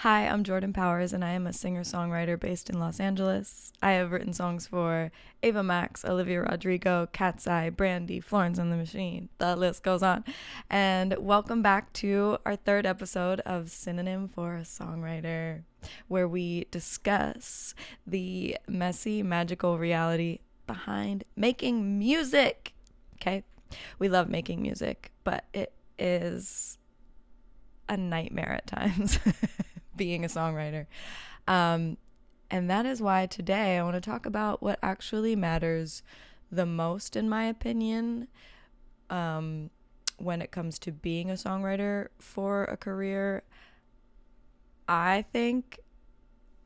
Hi, I'm Jordan Powers, and I am a singer-songwriter based in Los Angeles. I have written songs for Ava Max, Olivia Rodrigo, Cat's Eye, Brandy, Florence and the Machine. The list goes on. And welcome back to our third episode of Synonym for a Songwriter, where we discuss the messy, magical reality behind making music. Okay? We love making music, but it is a nightmare at times. Being a songwriter. And that is why today I want to talk about what actually matters the most, in my opinion, when it comes to being a songwriter for a career. I think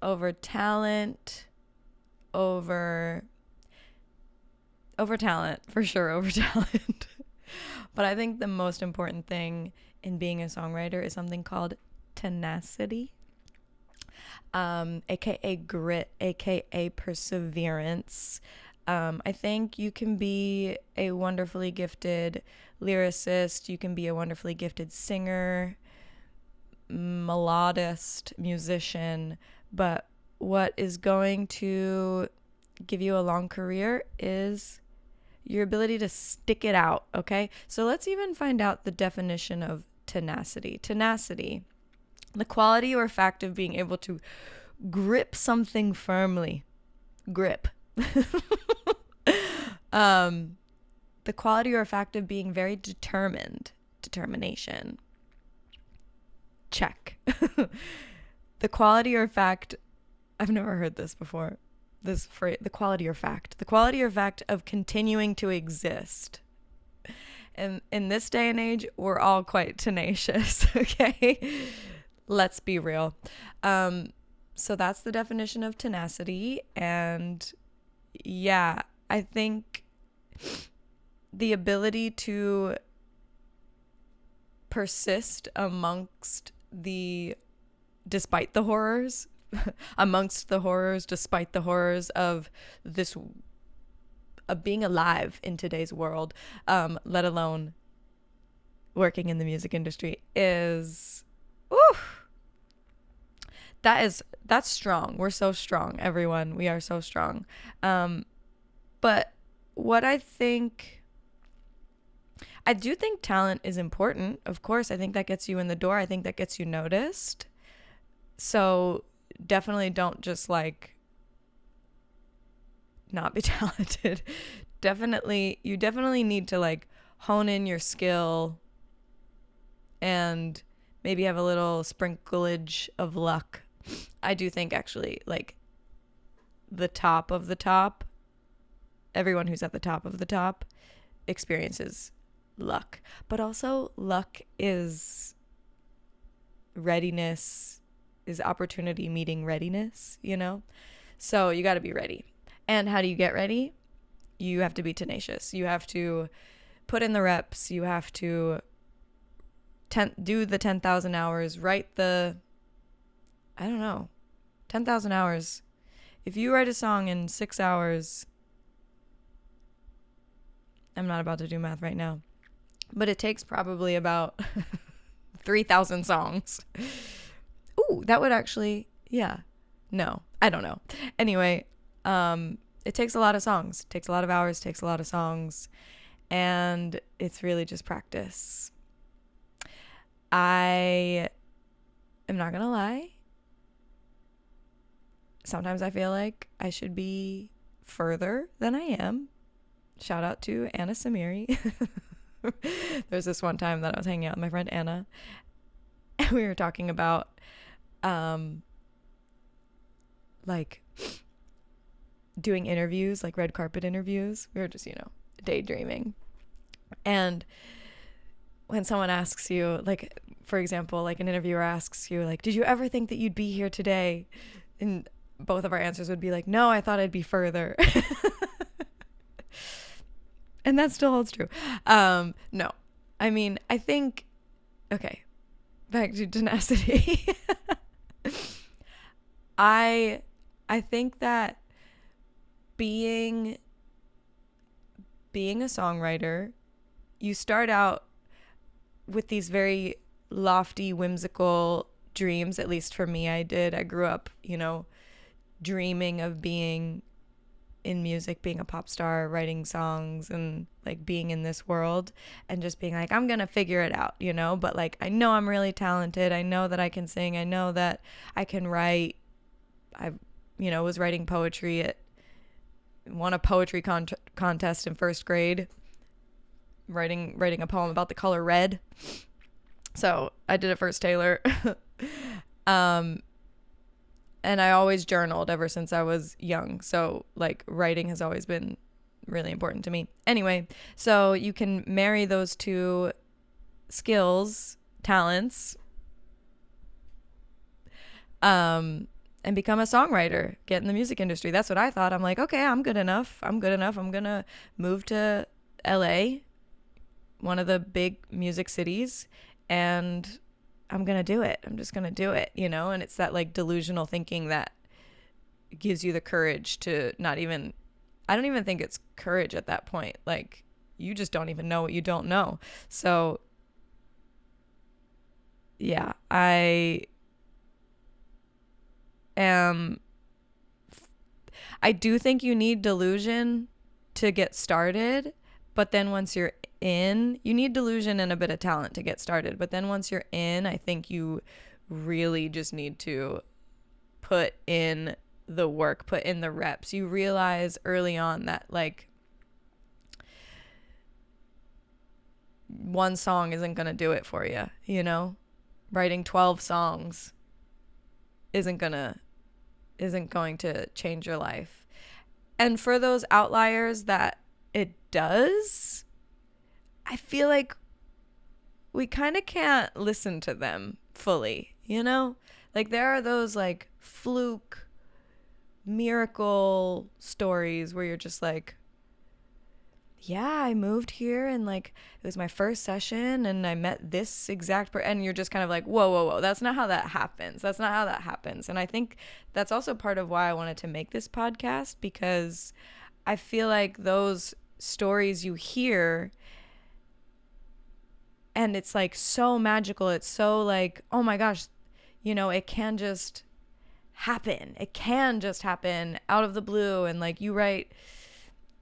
over talent, over talent, for sure, over talent. But I think the most important thing in being a songwriter is something called tenacity. AKA grit, AKA perseverance. I think you can be a wonderfully gifted lyricist, you can be a wonderfully gifted singer, melodist, musician, but what is going to give you a long career is your ability to stick it out, okay? So let's even find out the definition of tenacity. Tenacity, the quality or fact of being able to grip something firmly. Grip. The quality or fact of being very determined. Determination. Check. The quality or fact, I've never heard this before. This phrase, the quality or fact. The quality or fact of continuing to exist. And in this day and age, we're all quite tenacious, okay? Let's be real. So that's the definition of tenacity. And yeah, I think the ability to persist despite the horrors, despite the horrors of this, of being alive in today's world, let alone working in the music industry, is, that's strong. We're so strong, everyone. We are so strong. But what I do think talent is important. Of course, I think that gets you in the door. I think that gets you noticed. So definitely don't just not be talented. You definitely need to hone in your skill and maybe have a little sprinklage of luck. I do think actually the top of the top, everyone who's at the top of the top experiences luck. But also luck is readiness, is opportunity meeting readiness, So you got to be ready. And how do you get ready? You have to be tenacious. You have to put in the reps. You have to do the 10,000 hours, write 10,000 hours. If you write a song in 6 hours, I'm not about to do math right now, but it takes probably about 3,000 songs. Ooh, that would actually, yeah. No, I don't know. Anyway, it takes a lot of songs. It takes a lot of hours, takes a lot of songs, and it's really just practice. I am not gonna lie. Sometimes I feel like I should be further than I am. Shout out to Anna Samiri. There's this one time that I was hanging out with my friend Anna, and we were talking about doing interviews, red carpet interviews. We were just, daydreaming. And when someone asks you, for example, an interviewer asks you, did you ever think that you'd be here today? And both of our answers would be no, I thought I'd be further. And that still holds true. No, I mean, I think, okay, back to tenacity. I think that being a songwriter, you start out with these very lofty, whimsical dreams. At least for me, I did. I grew up, dreaming of being in music, being a pop star, writing songs, and like being in this world, and just being like, I'm gonna figure it out, but like, I know I'm really talented. I know that I can sing. I know that I can write. I was writing poetry, won a poetry contest in first grade, writing a poem about the color red. So I did it first, Taylor. And I always journaled ever since I was young. So like writing has always been really important to me. Anyway, so you can marry those two skills, talents, and become a songwriter, get in the music industry. That's what I thought. I'm like, okay, I'm good enough. I'm going to move to LA, one of the big music cities, and I'm going to do it. I'm just going to do it, and it's that like delusional thinking that gives you the courage to I don't even think it's courage at that point. Like, you just don't even know what you don't know. So yeah, I do think you need delusion to get started, but then once you're in, you need delusion and a bit of talent to get started. But then once you're in, I think you really just need to put in the work, put in the reps. You realize early on that like one song isn't going to do it for you, Writing 12 songs isn't going to change your life. And for those outliers that it does, I feel like we kind of can't listen to them fully, Like there are those like fluke miracle stories where you're just like, yeah, I moved here and like it was my first session and I met this exact person, and you're just kind of like, whoa, that's not how that happens. And I think that's also part of why I wanted to make this podcast, because I feel like those stories you hear and it's like so magical, it's so like, oh my gosh, it can just happen. It can just happen out of the blue, and like you write,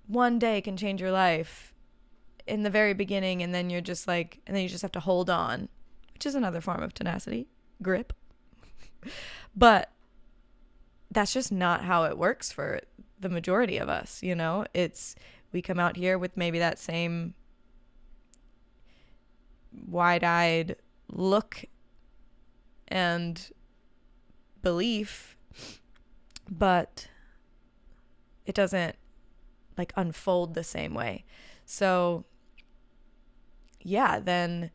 one day can change your life in the very beginning, and then you're just like, and then you just have to hold on, which is another form of tenacity, grip. But that's just not how it works for the majority of us, we come out here with maybe that same wide-eyed look and belief, but it doesn't like unfold the same way. So yeah, then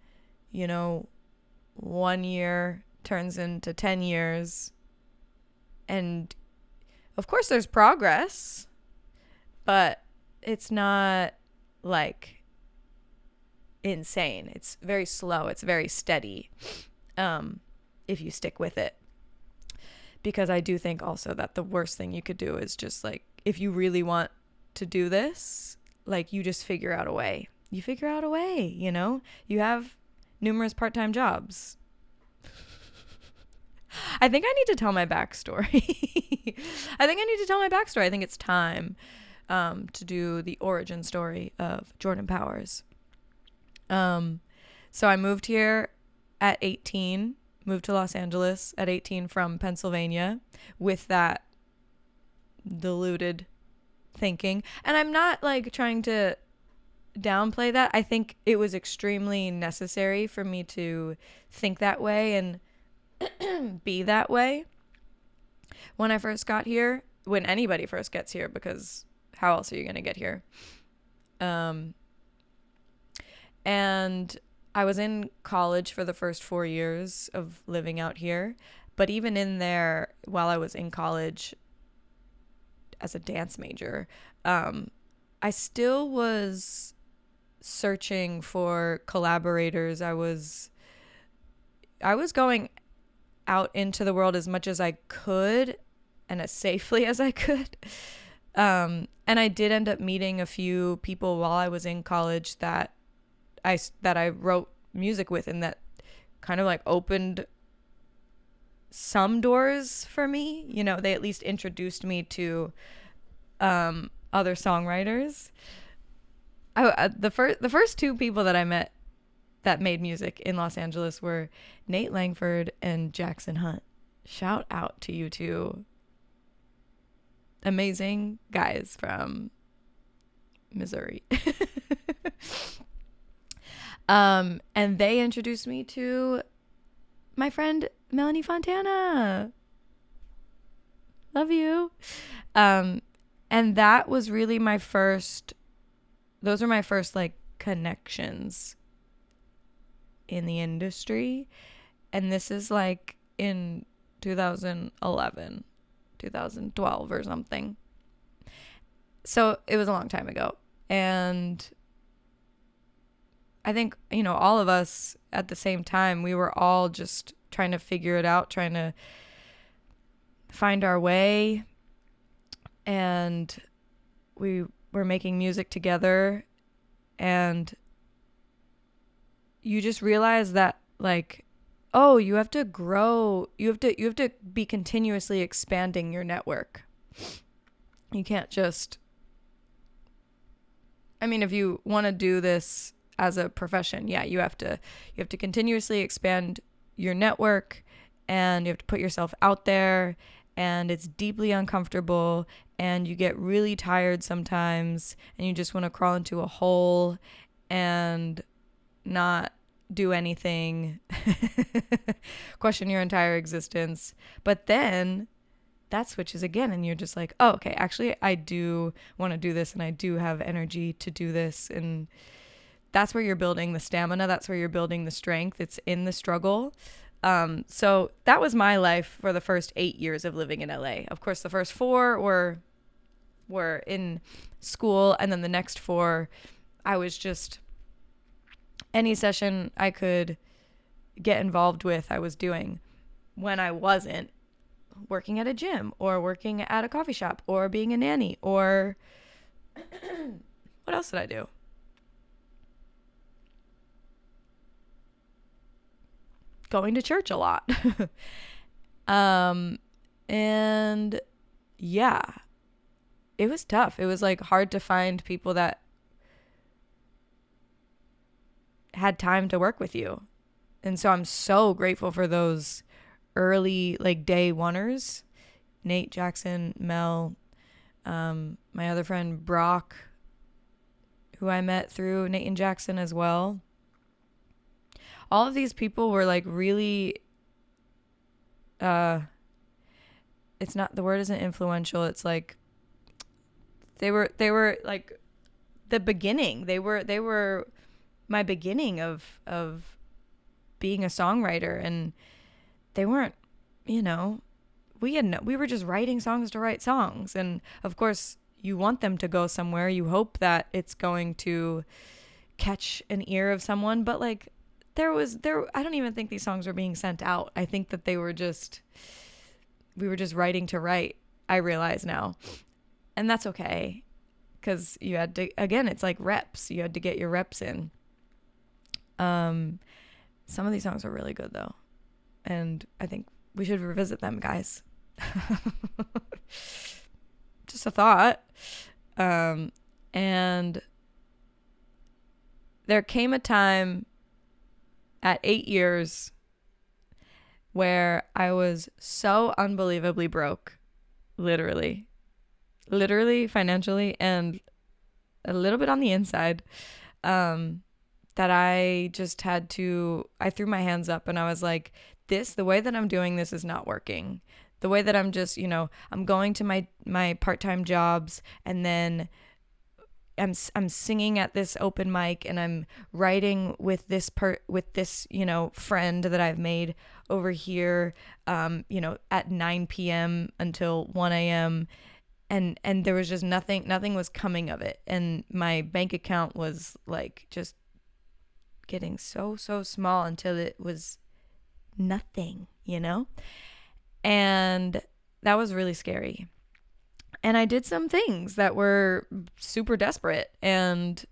1 year turns into 10 years, and of course there's progress, but it's not like insane. It's very slow, it's very steady, if you stick with it. Because I do think also that the worst thing you could do is just like, if you really want to do this, like you just figure out a way. You have numerous part-time jobs. I think I need to tell my backstory. I think it's time to do the origin story of Jordan Powers. So I moved here at 18, moved to Los Angeles at 18 from Pennsylvania with that deluded thinking. And I'm not like trying to downplay that. I think it was extremely necessary for me to think that way and be that way when I first got here, when anybody first gets here, because how else are you going to get here? And I was in college for the first 4 years of living out here. But even in there, while I was in college as a dance major, I still was searching for collaborators. I was going out into the world as much as I could and as safely as I could. And I did end up meeting a few people while I was in college that I wrote music with, and that kind of like opened some doors for me. You know, they at least introduced me to other songwriters. The first two people that I met that made music in Los Angeles were Nate Langford and Jackson Hunt. Shout out to you two amazing guys from Missouri. And they introduced me to my friend Melanie Fontana. Love you. And that was really those were my first like connections in the industry. And this is like in 2011, 2012 or something. So it was a long time ago. And I think, you know, all of us at the same time, we were all just trying to figure it out, trying to find our way. And we were making music together. And you just realize that, like, oh, you have to grow. You have to be continuously expanding your network. You can't just, I mean, if you want to do this as a profession, yeah, you have to continuously expand your network, and you have to put yourself out there, and it's deeply uncomfortable, and you get really tired sometimes, and you just want to crawl into a hole and not do anything, question your entire existence. But then that switches again, and you're just like, oh, okay, actually I do want to do this, and I do have energy to do this. And that's where you're building the stamina. That's where you're building the strength. It's in the struggle. So that was my life for the first 8 years of living in LA. Of course, the first 4 were in school, and then the next 4, I was just, any session I could get involved with, I was doing. When I wasn't working at a gym or working at a coffee shop or being a nanny or what else did I do? Going to church a lot. And yeah, it was tough. It was like hard to find people that had time to work with you. And so I'm so grateful for those early, like, day oneers, Nate, Jackson, Mel, my other friend Brock, who I met through Nate and Jackson as well. All of these people were like really, it's not, the word isn't influential. It's like, they were like the beginning. They were my beginning of being a songwriter. And they weren't, you know, we were just writing songs to write songs. And of course you want them to go somewhere. You hope that it's going to catch an ear of someone, but like I don't even think these songs were being sent out. I think that we were just writing to write, I realize now. And that's okay, because you had to, again, it's like reps. You had to get your reps in. Some of these songs are really good though, and I think we should revisit them, guys. Just a thought. And there came a time at 8 years where I was so unbelievably broke, literally financially and a little bit on the inside, that I just I threw my hands up, and I was like, the way that I'm doing this is not working. The way that I'm just, you know, I'm going to my part-time jobs, and then I'm singing at this open mic, and I'm writing with this you know, friend that I've made over here, you know, at 9 p.m. until 1 a.m. And there was just nothing was coming of it. And my bank account was like just getting so small until it was nothing, you know? And that was really scary. And I did some things that were super desperate, and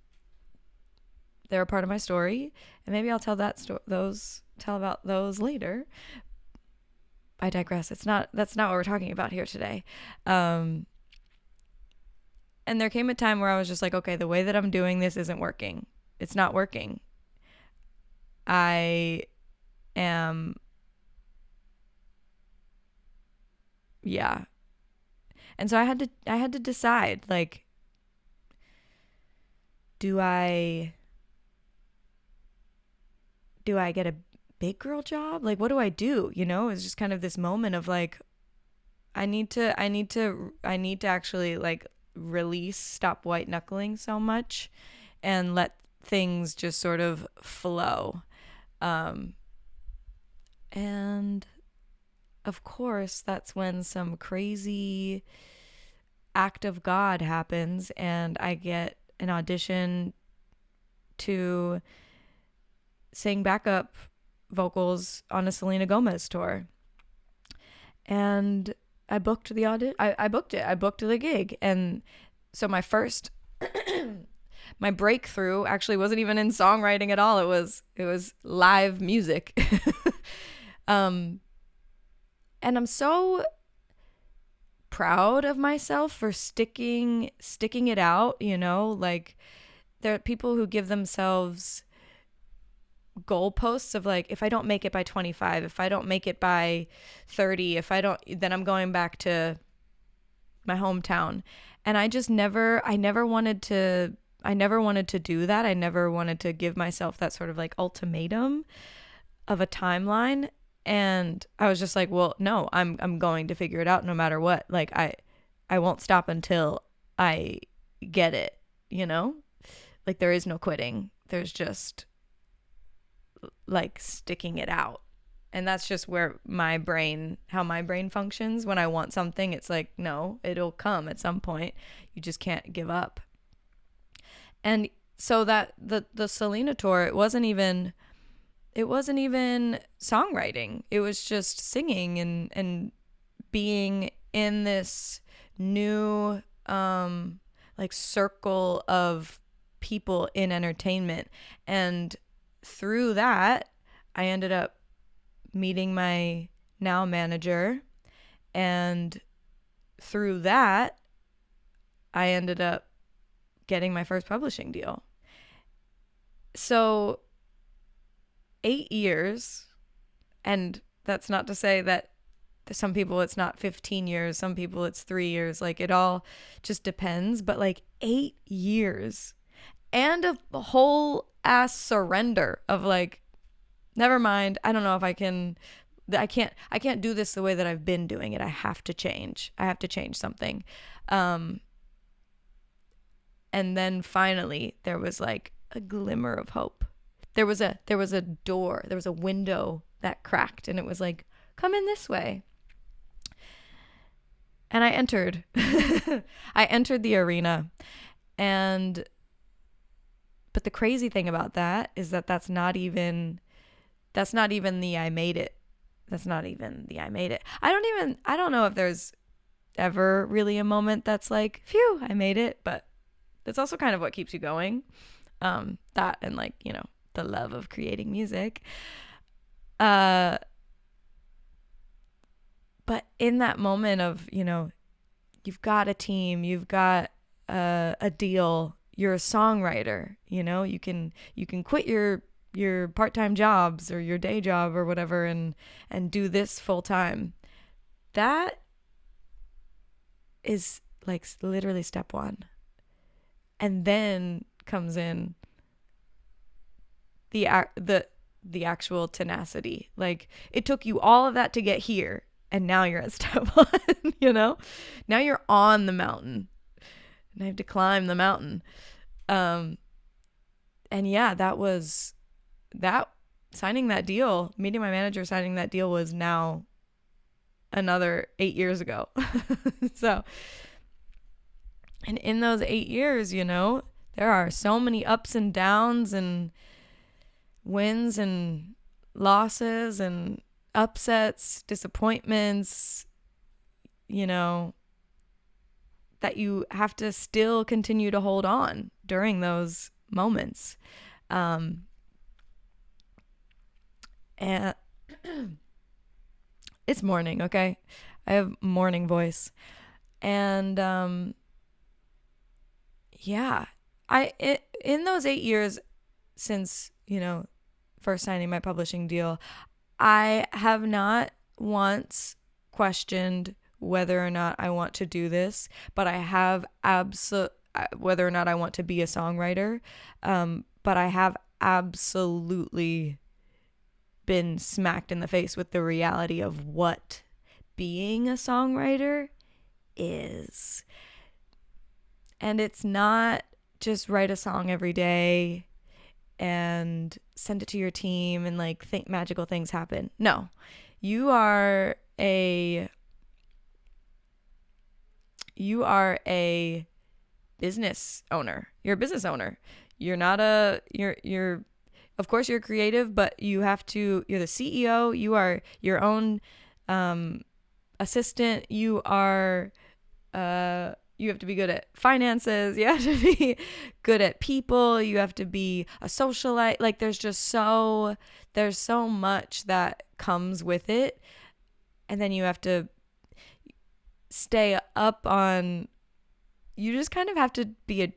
they're a part of my story. And maybe I'll tell about those later. I digress. That's not what we're talking about here today. And there came a time where I was just like, okay, the way that I'm doing this isn't working. It's not working. I am, yeah. And so I had to decide, like, do I get a big girl job? Like, what do I do? You know, it's just kind of this moment of like, I need to actually like stop white knuckling so much and let things just sort of flow. And of course, that's when some crazy act of God happens and I get an audition to sing backup vocals on a Selena Gomez tour. And I booked the audition. I booked it. I booked the gig. And so my first, my breakthrough actually wasn't even in songwriting at all. It was live music. And I'm so proud of myself for sticking it out, you know, like there are people who give themselves goalposts of like, if I don't make it by 25, if I don't make it by 30, then I'm going back to my hometown. And I never wanted to do that. I never wanted to give myself that sort of like ultimatum of a timeline. And I was just like, well, no, I'm going to figure it out no matter what. Like I won't stop until I get it, you know? Like there is no quitting. There's just like sticking it out. And that's just how my brain functions. When I want something, it's like, no, it'll come at some point. You just can't give up. And so that the Selena tour, it wasn't even songwriting. It was just singing and being in this new like circle of people in entertainment. And through that, I ended up meeting my now manager, and through that, I ended up getting my first publishing deal. So 8 years, and that's not to say that some people it's not 15 years, some people it's 3 years, like it all just depends, but like 8 years and a whole ass surrender of like, never mind, I don't know if I can't do this the way that I've been doing it. I have to change something. And then finally there was like a glimmer of hope. There was a door, there was a window that cracked, and it was like, come in this way. And I entered. I entered the arena. But the crazy thing about that is that that's not even the I made it. That's not even the I made it. I don't know if there's ever really a moment that's like, phew, I made it, but that's also kind of what keeps you going. That and like, you know, the love of creating music. But in that moment of, you know, you've got a team, you've got a deal, you're a songwriter, you know, you can quit your part-time jobs or your day job or whatever and do this full time. That is like literally step one. And then comes in the actual tenacity. Like it took you all of that to get here, and now you're at step one, you know? Now you're on the mountain. And I have to climb the mountain. And yeah, signing that deal, meeting my manager, signing that deal was now another 8 years ago. So, and in those 8 years, you know, there are so many ups and downs and wins and losses and upsets, disappointments, you know, that you have to still continue to hold on during those moments. And It's morning, okay? I have morning voice. And yeah, in those 8 years since, first signing my publishing deal, I have not once questioned whether or not I want to do this, but I have whether or not I want to be a songwriter. But I have absolutely been smacked in the face with the reality of what being a songwriter is. And it's not just write a song every day and send it to your team and like think magical things happen. No, you are a business owner. You're a business owner. You're not you're of course you're creative, but you're the CEO. You are your own assistant. You have to be good at finances. You have to be good at people. You have to be a socialite. Like there's so much that comes with it. And then you have to stay up on, you just kind of have to be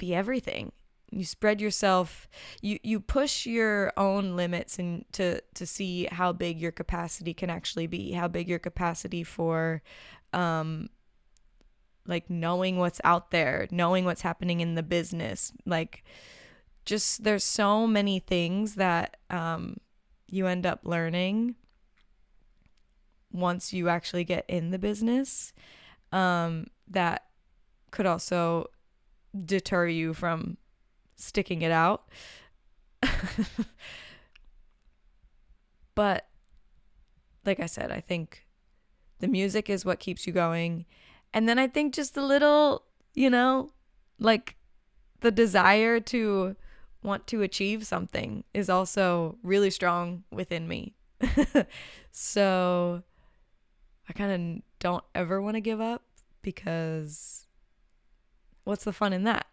everything. You spread yourself, you push your own limits and to see how big your capacity can actually be, how big your capacity for like knowing what's out there, knowing what's happening in the business. Like just there's so many things that you end up learning once you actually get in the business that could also deter you from sticking it out. But like I said, I think the music is what keeps you going. And then I think just a little, like the desire to want to achieve something is also really strong within me. So I kind of don't ever want to give up, because what's the fun in that?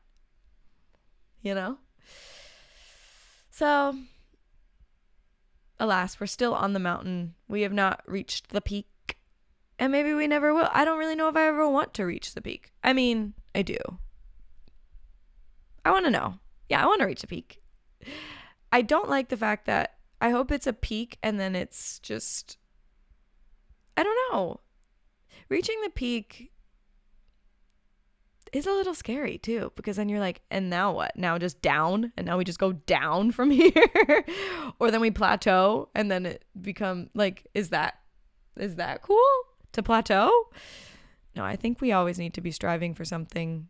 So alas, we're still on the mountain. We have not reached the peak. And maybe we never will. I don't really know if I ever want to reach the peak. I mean, I do. I want to know. Yeah, I want to reach the peak. I don't like the fact that I hope it's a peak and then it's just, I don't know. Reaching the peak is a little scary too, because then you're like, and now what? Now just down? And now we just go down from here? Or then we plateau and then it become like, is that cool? To plateau? No, I think we always need to be striving for something.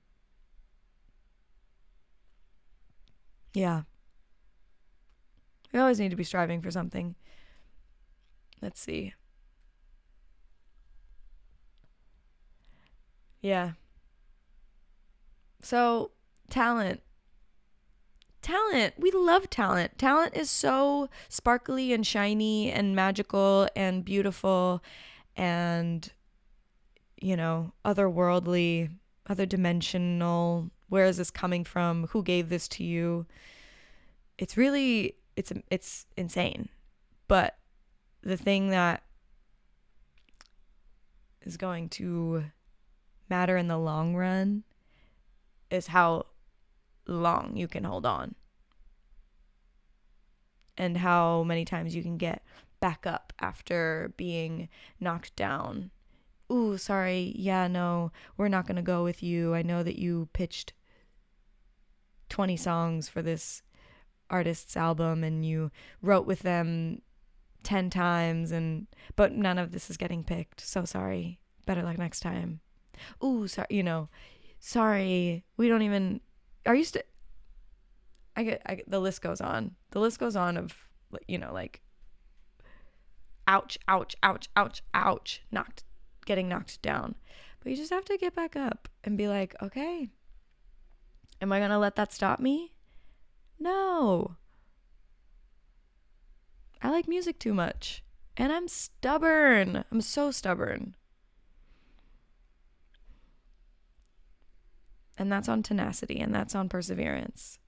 Yeah. We always need to be striving for something. Let's see. Yeah. So, talent. We love talent. Talent is so sparkly and shiny and magical and beautiful and, otherworldly, other dimensional. Where is this coming from? Who gave this to you? It's really, it's insane. But the thing that is going to matter in the long run is how long you can hold on and how many times you can get back up after being knocked down. Ooh, sorry. Yeah, no, we're not going to go with you. I know that you pitched 20 songs for this artist's album and you wrote with them 10 times but none of this is getting picked. So sorry. Better luck next time. Ooh, sorry, sorry. We don't even, are you still, the list goes on. The list goes on of, like, ouch, ouch, ouch, ouch, ouch, getting knocked down. But you just have to get back up and be like, okay, am I going to let that stop me? No. I like music too much. And I'm stubborn. I'm so stubborn. And that's on tenacity, and that's on perseverance.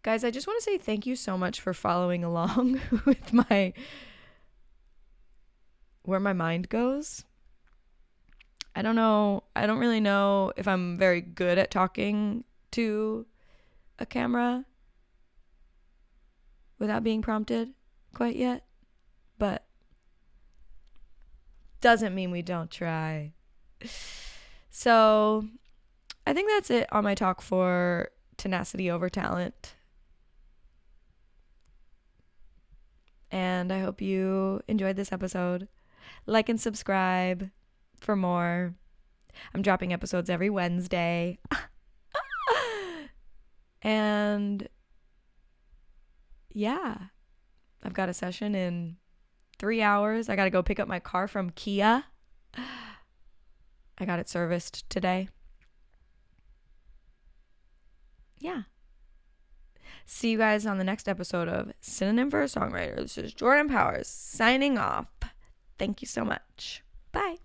Guys, I just want to say thank you so much for following along with my where my mind goes. I don't know. I don't really know if I'm very good at talking to a camera without being prompted quite yet, but doesn't mean we don't try. So I think that's it on my talk for tenacity over talent. And I hope you enjoyed this episode. Like and subscribe for more. I'm dropping episodes every Wednesday. And yeah, I've got a session in 3 hours. I got to go pick up my car from Kia. I got it serviced today. Yeah. See you guys on the next episode of Synonym for a Songwriter. This is Jordan Powers signing off. Thank you so much. Bye.